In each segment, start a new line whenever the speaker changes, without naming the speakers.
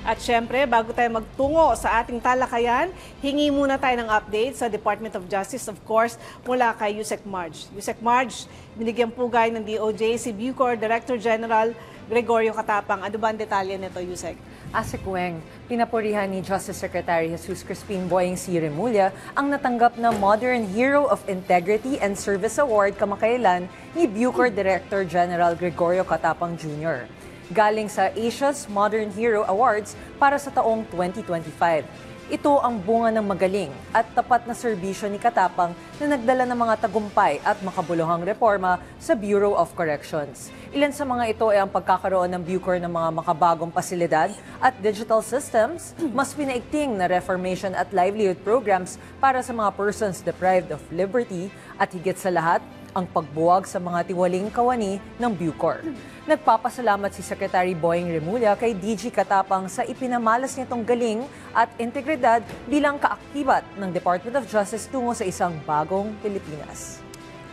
At syempre, bago tayo magtungo sa ating talakayan, hingi muna tayo ng update sa Department of Justice, of course, mula kay Yusek Marge. Yusek Marge, binigyang pugay ng DOJ si Bucor Director General Gregorio Catapang. Ano ba ang detalye nito, Yusek?
Asik Weng, pinapurihan ni Justice Secretary Jesus Crispin Boyeng C. Remulla ang natanggap na Modern Hero of Integrity and Service Award kamakailan ni Bucor Director General Gregorio Catapang Jr. Galing sa Asia's Modern Hero Awards para sa taong 2025. Ito ang bunga ng magaling at tapat na serbisyo ni Catapang na nagdala ng mga tagumpay at makabuluhang reforma sa Bureau of Corrections. Ilan sa mga ito ay ang pagkakaroon ng Bucor ng mga makabagong pasilidad at digital systems, mas pinaigting na reformation at livelihood programs para sa mga persons deprived of liberty at higit sa lahat, ang pagbuwag sa mga tiwaling kawani ng Bucor. Nagpapasalamat si Secretary Boyeng Remulla kay DG Catapang sa ipinamalas nitong galing at integridad bilang kaakibat ng Department of Justice tungo sa isang bagong Pilipinas.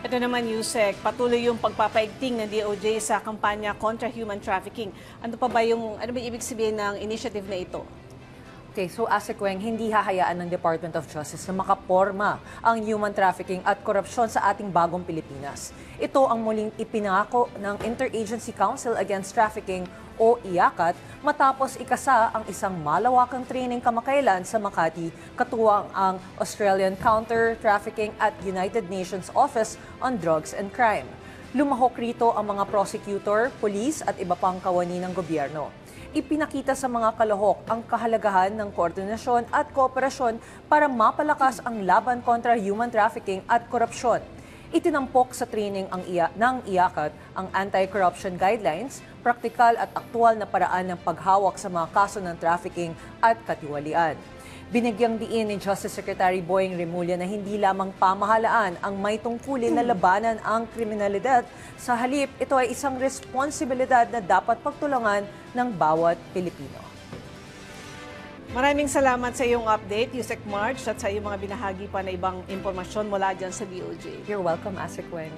Ito naman, Yusek, patuloy yung pagpapaigting ng DOJ sa kampanya kontra human trafficking. Ano ba ibig sabihin ng initiative na ito?
Okay, so Asik Weng, hindi hahayaan ng Department of Justice na makaporma ang human trafficking at korupsyon sa ating bagong Pilipinas. Ito ang muling ipinangako ng Interagency Council Against Trafficking o IACAT matapos ikasa ang isang malawakang training kamakailan sa Makati katuwang ang Australian Counter-Trafficking at United Nations Office on Drugs and Crime. Lumahok rito ang mga prosecutor, police at iba pang kawani ng gobyerno. Ipinakita sa mga kalahok ang kahalagahan ng koordinasyon at kooperasyon para mapalakas ang laban kontra human trafficking at korupsyon. Itinampok sa training ng IACAT ang anti-corruption guidelines, praktikal at aktual na paraan ng paghawak sa mga kaso ng trafficking at katiwalian. Binigyang diin ni Justice Secretary Boyeng Remulla na hindi lamang pamahalaan ang may tungkulin na labanan ang kriminalidad. Sa halip, ito ay isang responsibilidad na dapat pagtulungan ng bawat Pilipino.
Maraming salamat sa iyong update, Yusek Marge, at sa iyong mga binahagi pa na ibang impormasyon mula dyan sa DOJ.
You're welcome, Asik Weng.